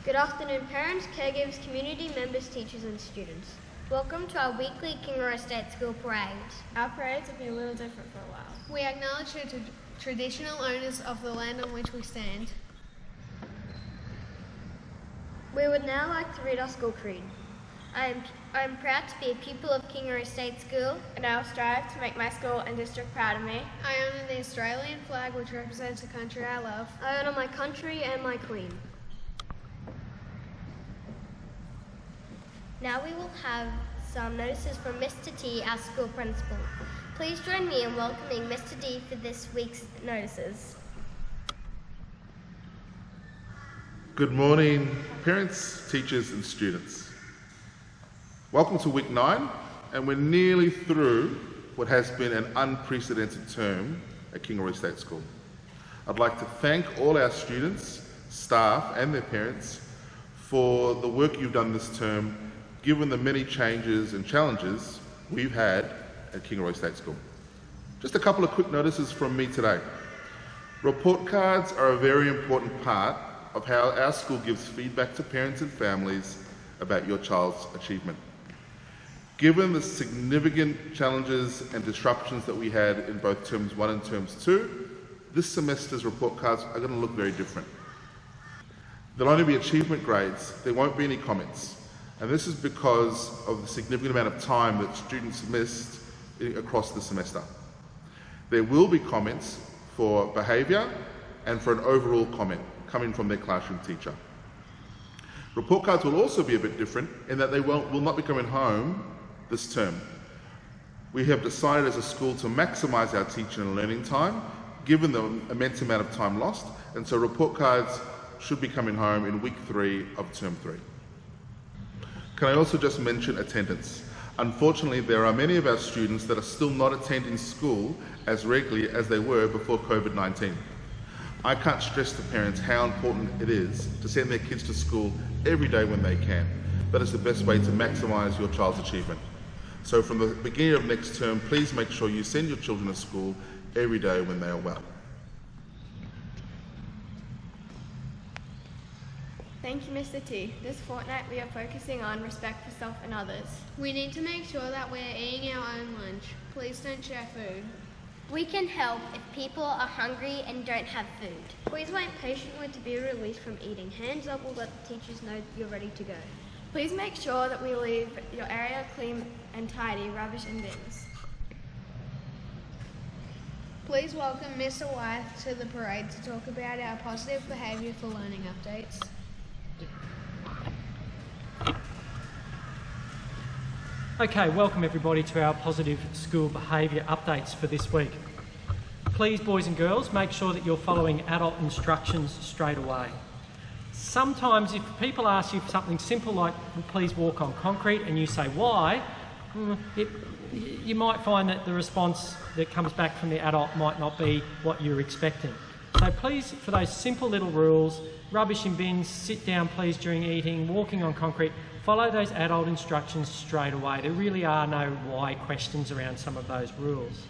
Good afternoon, parents, caregivers, community members, teachers and students. Welcome to our weekly Kingaroy State School Parade. Our parades will be a little different for a while. We acknowledge the traditional owners of the land on which we stand. We would now like to read our school creed. I am proud to be a pupil of Kingaroy State School, and I will strive to make my school and district proud of me. I honour the Australian flag, which represents the country I love. I honour my country and my Queen. Now we will have some notices from Mr. T, our school principal. Please join me in welcoming Mr. D for this week's notices. Good morning, parents, teachers and students. Welcome to week 9, and we're nearly through what has been an unprecedented term at Kingaroy State School. I'd like to thank all our students, staff and their parents for the work you've done this term, given the many changes and challenges we've had at Kingaroy State School. Just a couple of quick notices from me today. Report cards are a very important part of how our school gives feedback to parents and families about your child's achievement. Given the significant challenges and disruptions that we had in both terms 1 and terms 2, this semester's report cards are going to look very different. There'll only be achievement grades, there won't be any comments. And this is because of the significant amount of time that students missed across the semester. There will be comments for behaviour and for an overall comment coming from their classroom teacher. Report cards will also be a bit different in that they will not be coming home this term. We have decided as a school to maximise our teaching and learning time, given the immense amount of time lost, and so report cards should be coming home in week 3 of term 3. Can I also just mention attendance? Unfortunately, there are many of our students that are still not attending school as regularly as they were before COVID-19. I can't stress to parents how important it is to send their kids to school every day when they can. That is the best way to maximise your child's achievement. So from the beginning of next term, please make sure you send your children to school every day when they are well. Thank you, Mr. T. This fortnight we are focusing on respect for self and others. We need to make sure that we're eating our own lunch. Please don't share food. We can help if people are hungry and don't have food. Please wait patiently to be released from eating. Hands up will let the teachers know you're ready to go. Please make sure that we leave your area clean and tidy, rubbish and bins. Please welcome Mr. Wyeth to the parade to talk about our positive behaviour for learning updates. Okay, welcome everybody to our positive school behaviour updates for this week. Please, boys and girls, make sure that you're following adult instructions straight away. Sometimes if people ask you for something simple like, please walk on concrete, and you say why, you might find that the response that comes back from the adult might not be what you're expecting. So please, for those simple little rules, rubbish in bins, sit down please during eating, walking on concrete, follow those adult instructions straight away. There really are no why questions around some of those rules.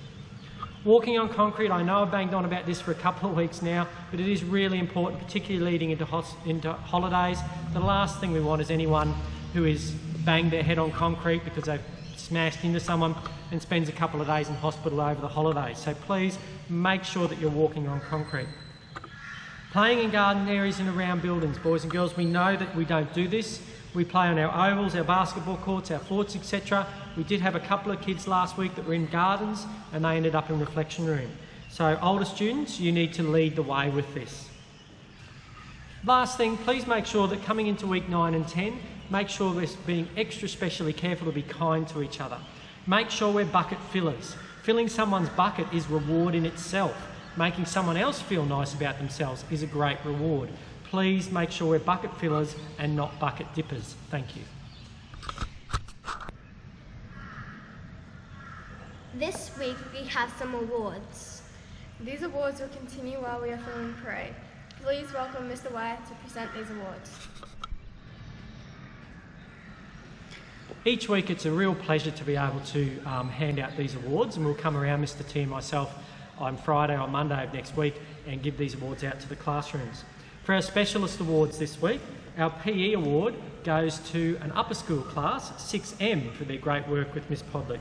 Walking on concrete, I know I've banged on about this for a couple of weeks now, but it is really important, particularly leading into holidays. The last thing we want is anyone who is banged their head on concrete because they've smashed into someone and spends a couple of days in hospital over the holidays. So please make sure that you're walking on concrete. Playing in garden areas and around buildings. Boys and girls, we know that we don't do this. We play on our ovals, our basketball courts, our forts, etc. We did have a couple of kids last week that were in gardens and they ended up in reflection room. So older students, you need to lead the way with this. Last thing, please make sure that coming into week 9 and 10, make sure we're being extra specially careful to be kind to each other. Make sure we're bucket fillers. Filling someone's bucket is reward in itself. Making someone else feel nice about themselves is a great reward. Please make sure we're bucket fillers and not bucket dippers. Thank you. This week we have some awards. These awards will continue while we are filming the parade. Please welcome Mr. Wyeth to present these awards. Each week it's a real pleasure to be able to hand out these awards, and we'll come around, Mr. T and myself, on Friday or Monday of next week and give these awards out to the classrooms. For our specialist awards this week, our PE award goes to an upper school class, 6M, for their great work with Miss Podley.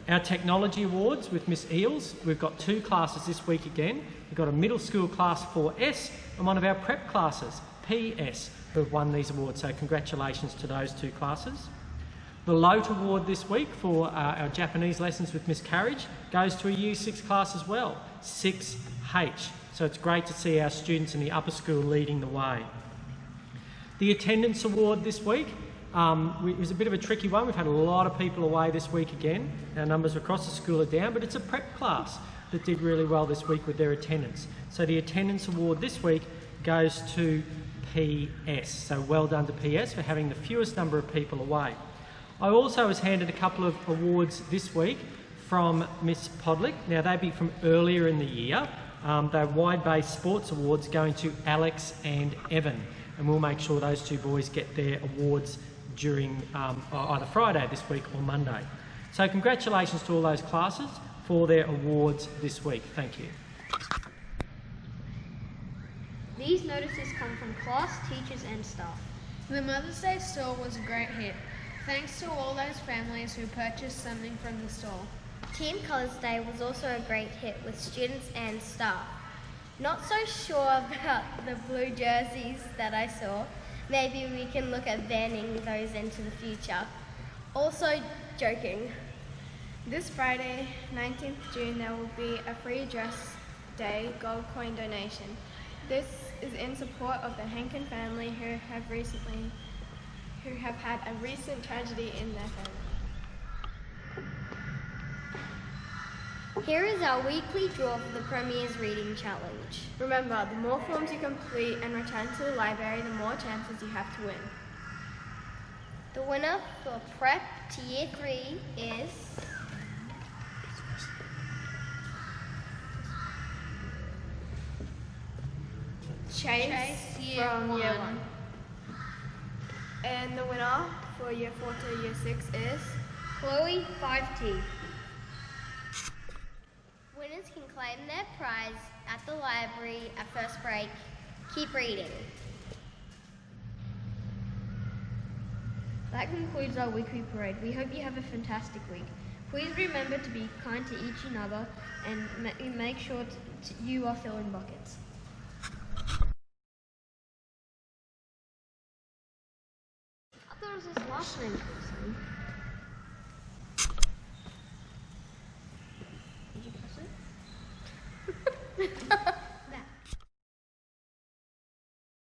Our technology awards with Miss Eels, we've got 2 classes this week again. We've got a middle school class 4S and one of our prep classes, PS, who have won these awards, so congratulations to those 2 classes. The Lote Award this week for our Japanese lessons with Miss Carriage goes to a Year 6 class as well, 6H. So it's great to see our students in the upper school leading the way. The Attendance Award this week, it was a bit of a tricky one. We've had a lot of people away this week again. Our numbers across the school are down, but it's a prep class that did really well this week with their attendance. So the Attendance Award this week goes to PS. So well done to PS for having the fewest number of people away. I also was handed a couple of awards this week from Miss Podlick. Now they'd be from earlier in the year. They're wide-based sports awards going to Alex and Evan. And we'll make sure those 2 boys get their awards during either Friday this week or Monday. So congratulations to all those classes for their awards this week. Thank you. These notices come from class, teachers and staff. The Mother's Day store was a great hit. Thanks to all those families who purchased something from the store. Team Colours Day was also a great hit with students and staff. Not so sure about the blue jerseys that I saw. Maybe we can look at banning those into the future. Also joking. This Friday, 19th June, there will be a free dress day gold coin donation. This is in support of the Henkin family who have had a recent tragedy in their family. Here is our weekly draw for the Premier's Reading Challenge. Remember, the more forms you complete and return to the library, the more chances you have to win. The winner for Prep to Year 3 is... Chase from Year 1. And the winner for Year 4 to Year 6 is... Chloe 5T. Winners can claim their prize at the library at first break. Keep reading. That concludes our weekly parade. We hope you have a fantastic week. Please remember to be kind to each other and make sure you are filling buckets. I thought it was his last name.